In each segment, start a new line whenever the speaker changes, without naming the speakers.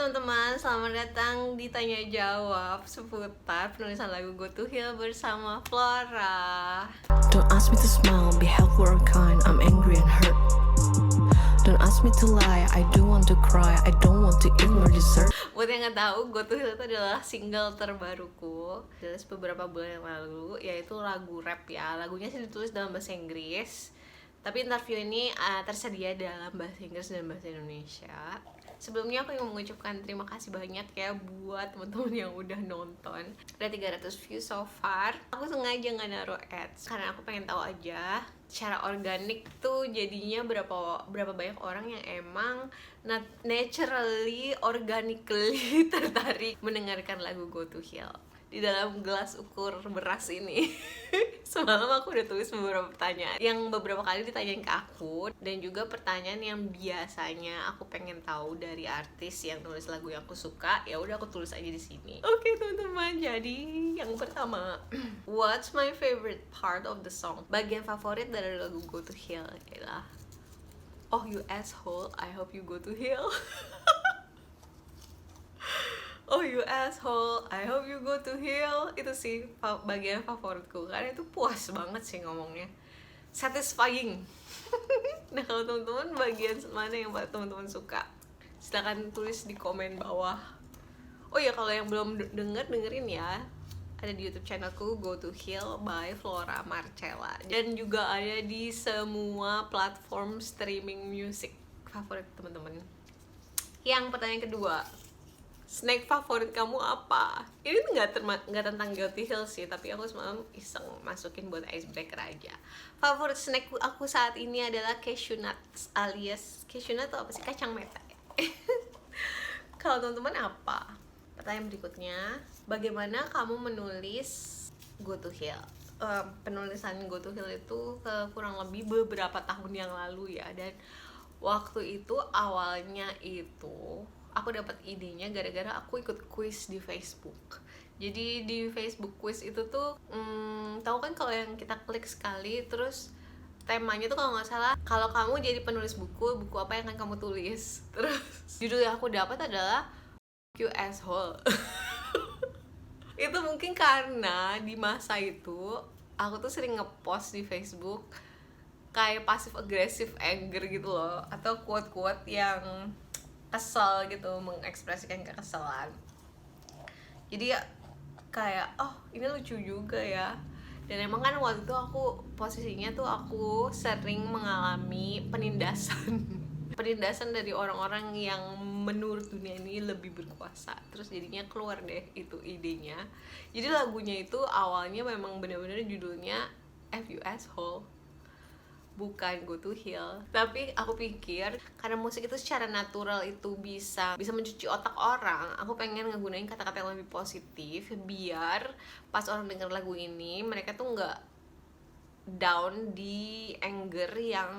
teman-teman, selamat datang di Tanya Jawab seputar penulisan lagu Go to Hill bersama Flora.
Don't ask me to smile, be helpful or kind, I'm angry and hurt. Don't ask me to lie, I do want to cry, I don't want to eat more dessert.
Buat yang nggak tahu, Go to Hill itu adalah single terbaruku dari beberapa bulan yang lalu, yaitu lagu rap ya. Lagunya sih ditulis dalam bahasa Inggris, tapi interview ini tersedia dalam bahasa Inggris dan bahasa Indonesia. Sebelumnya aku ingin mengucapkan terima kasih banyak ya buat teman-teman yang udah nonton. Ada 300 views so far. Aku sengaja nggak naruh ads karena aku pengen tahu aja secara organik tuh jadinya berapa banyak orang yang emang naturally, organically tertarik mendengarkan lagu Go to Hill di dalam gelas ukur beras ini. Semalam aku udah tulis beberapa pertanyaan yang beberapa kali ditanyain ke aku, dan juga pertanyaan yang biasanya aku pengen tahu dari artis yang nulis lagu yang aku suka. Ya udah, aku tulis aja di sini. Oke teman-teman, jadi yang pertama, what's my favorite part of the song? Bagian favorit dari lagu Go to Hill adalah "Oh you asshole, I hope you go to hell." "Oh you asshole, I hope you go to hell." Itu sih bagian favoritku, karena itu puas banget sih ngomongnya, satisfying. Nah, kalau teman-teman bagian mana yang teman-teman suka, silakan tulis di komen bawah. Oh ya, kalau yang belum dengerin ya, ada di YouTube channelku Go to Hill by Flora Marcella, dan juga ada di semua platform streaming music favorit teman-teman. Yang pertanyaan kedua, snack favorit kamu apa? Ini tuh nggak tentang Go to Hill sih, tapi aku semalam iseng masukin buat icebreaker aja. Favorit snack aku saat ini adalah cashew nuts, alias cashew nut atau apa sih, kacang meta. Kalau teman-teman apa? Pertanyaan berikutnya, bagaimana kamu menulis Go to Hill? Penulisan Go to Hill itu kurang lebih beberapa tahun yang lalu ya, dan waktu itu awalnya itu aku dapat idenya gara-gara aku ikut kuis di Facebook. Jadi di Facebook kuis itu tuh tahu kan kalau yang kita klik sekali terus temanya tuh kalau nggak salah, kalau kamu jadi penulis buku apa yang akan kamu tulis. Terus judul yang aku dapat adalah "You asshole." Itu mungkin karena di masa itu aku tuh sering ngepost di Facebook kayak pasif agresif anger gitu loh, atau quote-quote yang kesel gitu, mengekspresikan kekesalan. Jadi ya kayak, oh ini lucu juga ya. Dan emang kan waktu itu aku posisinya tuh aku sering mengalami penindasan penindasan dari orang-orang yang menurut dunia ini lebih berkuasa. Terus jadinya keluar deh itu idenya. Jadi lagunya itu awalnya memang benar-benar judulnya "F you asshole", bukan Go to Hill. Tapi aku pikir karena musik itu secara natural itu bisa mencuci otak orang, aku pengen ngegunain kata-kata yang lebih positif biar pas orang denger lagu ini mereka tuh nggak down di anger yang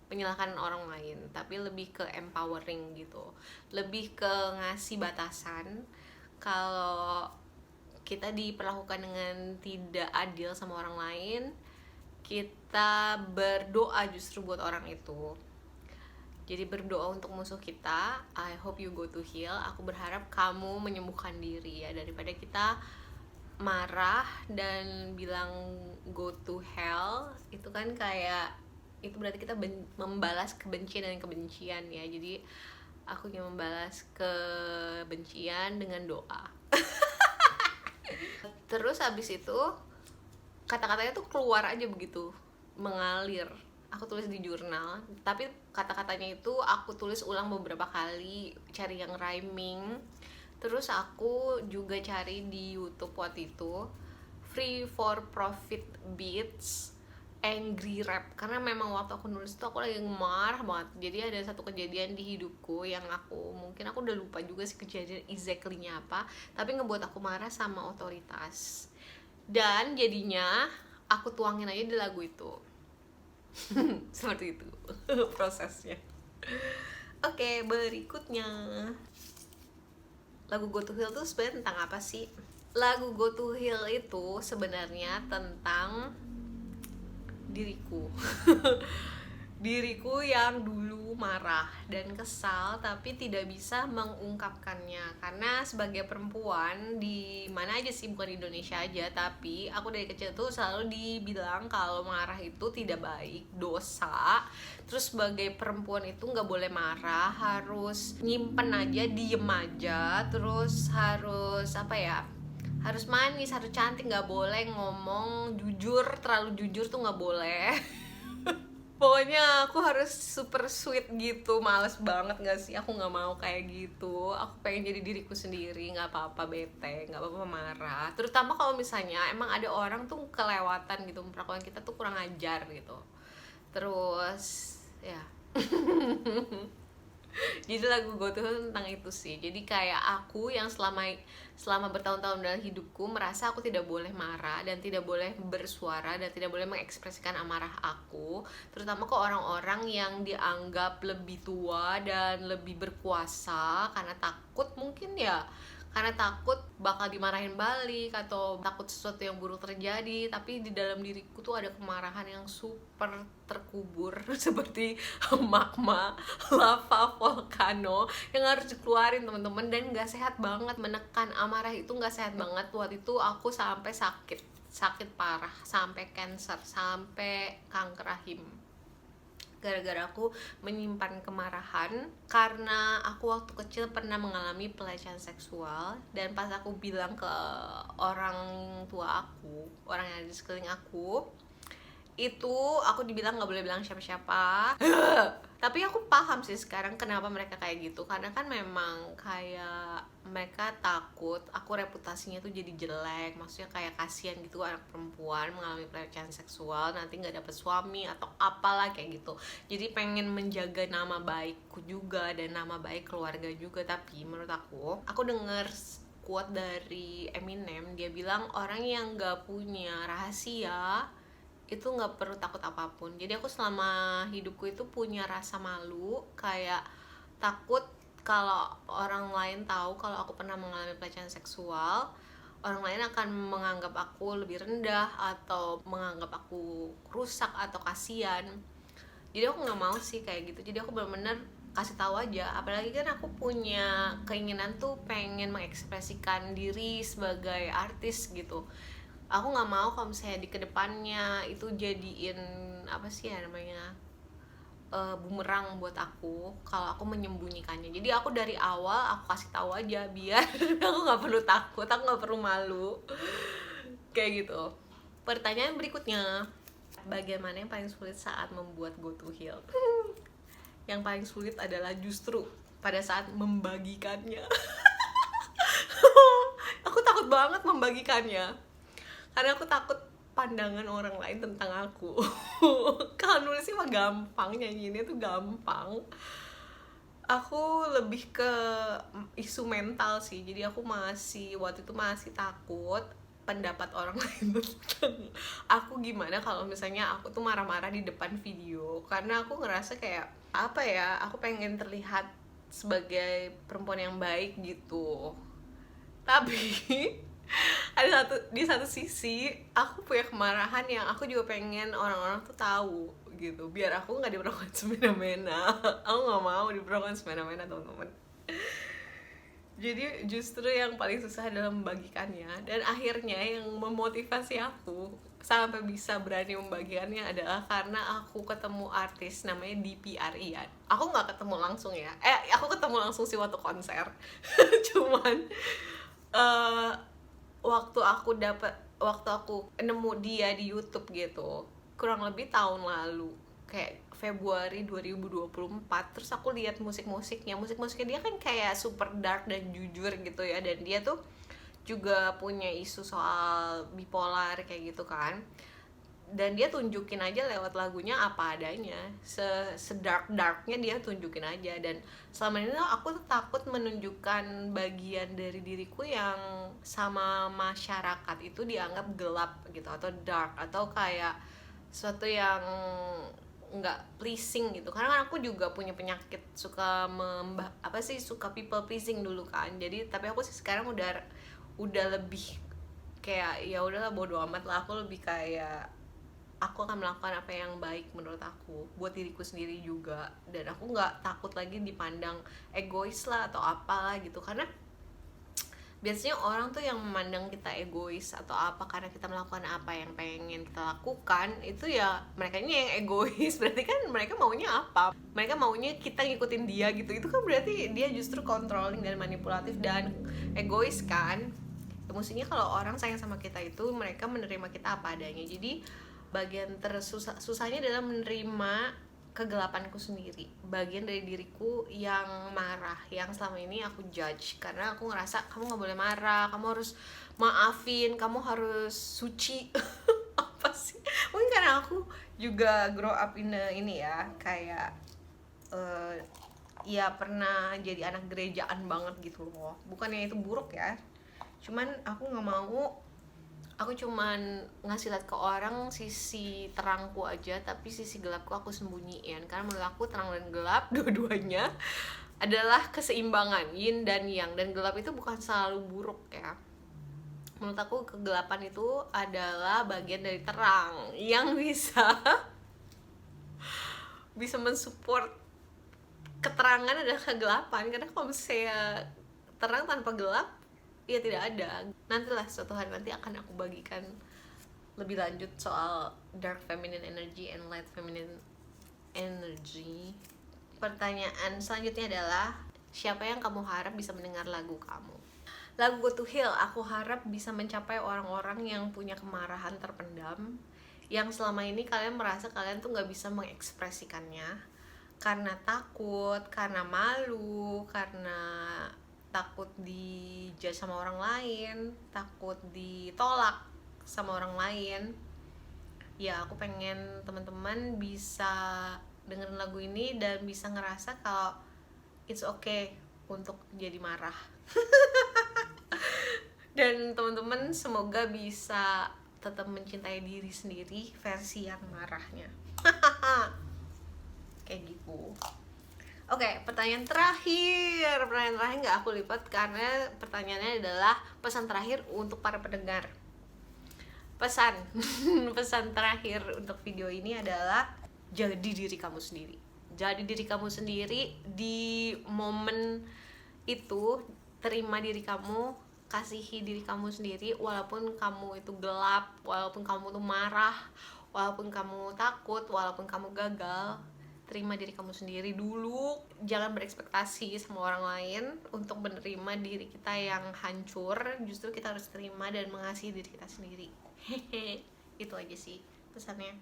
menyalahkan orang lain, tapi lebih ke empowering gitu, lebih ke ngasih batasan kalau kita diperlakukan dengan tidak adil sama orang lain, kita berdoa justru buat orang itu. Jadi berdoa untuk musuh kita, I hope you go to hell. Aku berharap kamu menyembuhkan diri ya, daripada kita marah dan bilang go to hell. Itu kan kayak, itu berarti kita membalas kebencian dan kebencian ya. Jadi aku ingin membalas kebencian dengan doa. Terus habis itu kata-katanya tuh keluar aja begitu, mengalir. Aku tulis di jurnal, tapi kata-katanya itu aku tulis ulang beberapa kali, cari yang rhyming. Terus aku juga cari di YouTube waktu itu free for profit beats angry rap, karena memang waktu aku nulis itu aku lagi marah banget. Jadi ada satu kejadian di hidupku yang mungkin aku udah lupa juga sih kejadian exactly-nya apa, tapi ngebuat aku marah sama otoritas. Dan jadinya aku tuangin aja di lagu itu. Seperti itu prosesnya. Oke, berikutnya, lagu Go to Hill tuh sebenarnya tentang apa sih? Lagu Go to Hill itu sebenarnya tentang diriku. diriku yang dulu marah dan kesal tapi tidak bisa mengungkapkannya. Karena sebagai perempuan di mana aja sih, bukan di Indonesia aja, tapi aku dari kecil tuh selalu dibilang kalau marah itu tidak baik, dosa. Terus sebagai perempuan itu nggak boleh marah, harus nyimpen aja, diem aja, terus harus apa ya, harus manis, harus cantik, nggak boleh ngomong jujur, terlalu jujur tuh nggak boleh. Pokoknya aku harus super sweet gitu. Males banget gak sih? Aku gak mau kayak gitu. Aku pengen jadi diriku sendiri. Gak apa-apa bete, gak apa-apa marah. Terutama kalau misalnya emang ada orang tuh kelewatan gitu, perlakuan kita tuh kurang ajar gitu. Terus ya jadi lagu Go To Hell tentang itu sih. Jadi kayak aku yang selama bertahun-tahun dalam hidupku merasa aku tidak boleh marah dan tidak boleh bersuara dan tidak boleh mengekspresikan amarah aku, terutama ke orang-orang yang dianggap lebih tua dan lebih berkuasa, karena takut mungkin ya, karena takut bakal dimarahin balik atau takut sesuatu yang buruk terjadi. Tapi di dalam diriku tuh ada kemarahan yang super terkubur seperti magma lava volcano yang harus dikeluarin teman-teman, dan nggak sehat banget. Menekan amarah itu nggak sehat banget. Waktu itu aku sampai sakit parah, sampai cancer, sampai kanker rahim, gara-gara aku menyimpan kemarahan. Karena aku waktu kecil pernah mengalami pelecehan seksual, dan pas aku bilang ke orang tua aku, orang yang ada di sekeliling aku, itu aku dibilang nggak boleh bilang siapa-siapa. Tapi aku paham sih sekarang kenapa mereka kayak gitu, karena kan memang kayak mereka takut aku reputasinya tuh jadi jelek. Maksudnya kayak kasihan gitu anak perempuan mengalami pelecehan seksual nanti nggak dapet suami atau apalah kayak gitu. Jadi pengen menjaga nama baikku juga dan nama baik keluarga juga. Tapi menurut aku denger quote dari Eminem, dia bilang orang yang nggak punya rahasia itu nggak perlu takut apapun. Jadi aku selama hidupku itu punya rasa malu, kayak takut kalau orang lain tahu kalau aku pernah mengalami pelecehan seksual, orang lain akan menganggap aku lebih rendah atau menganggap aku rusak atau kasihan. Jadi aku nggak mau sih kayak gitu. Jadi aku benar-benar kasih tahu aja. Apalagi kan aku punya keinginan tuh pengen mengekspresikan diri sebagai artis gitu. Aku nggak mau kalau misalnya di kedepannya itu jadiin apa sih ya namanya, bumerang buat aku kalau aku menyembunyikannya. Jadi aku dari awal aku kasih tahu aja biar aku nggak perlu takut, aku nggak perlu malu kayak gitu. Pertanyaan berikutnya, bagaimana yang paling sulit saat membuat Go To Heal? Yang paling sulit adalah justru pada saat membagikannya. Aku takut banget membagikannya karena aku takut pandangan orang lain tentang aku. Kalau nulisnya mah gampang, nyanyiinnya tuh gampang. Aku lebih ke isu mental sih. Jadi aku waktu itu masih takut pendapat orang lain tentang aku gimana kalau misalnya aku tuh marah-marah di depan video. Karena aku ngerasa kayak apa ya, aku pengen terlihat sebagai perempuan yang baik gitu. Tapi di satu sisi aku punya kemarahan yang aku juga pengen orang-orang tuh tahu gitu, biar aku nggak diperlakukan semena-mena. Aku nggak mau diperlakukan semena-mena teman-teman. Jadi justru yang paling susah adalah membagikannya, dan akhirnya yang memotivasi aku sampai bisa berani membagikannya adalah karena aku ketemu artis namanya DP Aryan. Aku nggak ketemu langsung ya, aku ketemu langsung sih waktu konser. Cuman waktu aku nemu dia di YouTube gitu, kurang lebih tahun lalu, kayak Februari 2024. Terus aku lihat musiknya dia kan kayak super dark dan jujur gitu ya, dan dia tuh juga punya isu soal bipolar kayak gitu kan. Dan dia tunjukin aja lewat lagunya apa adanya, sedark-darknya dia tunjukin aja. Dan selama ini aku tuh takut menunjukkan bagian dari diriku yang sama masyarakat itu dianggap gelap gitu, atau dark, atau kayak sesuatu yang nggak pleasing gitu. Karena kan aku juga punya penyakit suka suka people pleasing dulu kan. Jadi tapi aku sih sekarang udah lebih kayak ya udahlah bodo amat lah. Aku lebih kayak aku akan melakukan apa yang baik menurut aku buat diriku sendiri juga, dan aku nggak takut lagi dipandang egois lah atau apalah gitu. Karena biasanya orang tuh yang memandang kita egois atau apa karena kita melakukan apa yang pengen kita lakukan, itu ya mereka ini yang egois. Berarti kan mereka maunya apa? Mereka maunya kita ngikutin dia gitu. Itu kan berarti dia justru controlling dan manipulatif dan egois kan. Ya, maksudnya kalau orang sayang sama kita itu mereka menerima kita apa adanya. Jadi bagian susahnya adalah menerima kegelapanku sendiri, bagian dari diriku yang marah, yang selama ini aku judge karena aku ngerasa kamu nggak boleh marah, kamu harus maafin, kamu harus suci. Apa sih, mungkin karena aku juga grow up ini ya, kayak ya pernah jadi anak gerejaan banget gitu loh. Bukannya itu buruk ya, cuman aku nggak mau, aku cuman ngasih lihat ke orang sisi terangku aja, tapi sisi gelapku aku sembunyiin. Karena menurut aku terang dan gelap dua-duanya adalah keseimbangan, yin dan yang, dan gelap itu bukan selalu buruk ya. Menurut aku kegelapan itu adalah bagian dari terang yang bisa mensupport keterangan adalah kegelapan. Karena kalau misalnya terang tanpa gelap, ya tidak ada. Nantilah suatu hari nanti akan aku bagikan lebih lanjut soal dark feminine energy and light feminine energy. Pertanyaan selanjutnya adalah, siapa yang kamu harap bisa mendengar lagu kamu? Lagu Go to Heal aku harap bisa mencapai orang-orang yang punya kemarahan terpendam, yang selama ini kalian merasa kalian tuh gak bisa mengekspresikannya karena takut, karena malu, karena takut dijudge sama orang lain, takut ditolak sama orang lain. Ya aku pengen teman-teman bisa dengerin lagu ini dan bisa ngerasa kalau it's okay untuk jadi marah. Dan teman-teman semoga bisa tetap mencintai diri sendiri versi yang marahnya. Kayak gitu. Oke, pertanyaan terakhir nggak aku lipat karena pertanyaannya adalah pesan terakhir untuk para pendengar. Pesan terakhir untuk video ini adalah jadi diri kamu sendiri. Jadi diri kamu sendiri di momen itu, terima diri kamu, kasihi diri kamu sendiri walaupun kamu itu gelap, walaupun kamu tuh marah, walaupun kamu takut, walaupun kamu gagal. Terima diri kamu sendiri dulu, jangan berekspektasi sama orang lain untuk menerima diri kita yang hancur. Justru kita harus terima dan mengasihi diri kita sendiri. Hehe, itu aja sih pesannya.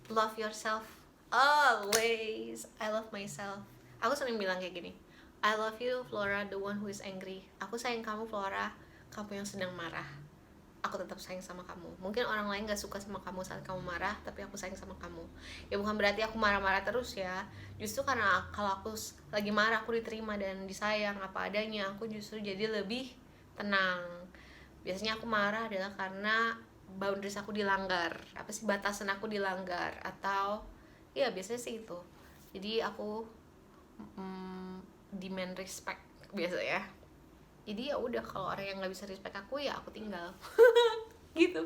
Love yourself always. I love myself. Aku sering bilang kayak gini, I love you Flora, the one who is angry. Aku sayang kamu Flora, kamu yang sedang marah. Aku tetap sayang sama kamu. Mungkin orang lain gak suka sama kamu saat kamu marah, tapi aku sayang sama kamu. Ya bukan berarti aku marah-marah terus ya. Justru karena kalau aku lagi marah, aku diterima dan disayang apa adanya, aku justru jadi lebih tenang. Biasanya aku marah adalah karena boundaries aku dilanggar, apa sih, batasan aku dilanggar, atau ya biasanya sih itu. Jadi aku demand respect biasa ya. Jadi ya udah, kalau orang yang nggak bisa respect aku ya aku tinggal. Gitu.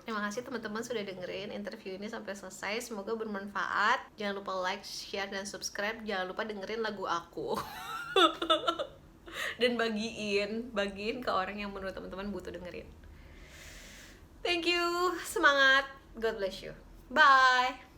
Terima kasih teman-teman sudah dengerin interview ini sampai selesai. Semoga bermanfaat. Jangan lupa like, share, dan subscribe. Jangan lupa dengerin lagu aku. Dan bagiin ke orang yang menurut teman-teman butuh dengerin. Thank you, semangat. God bless you. Bye.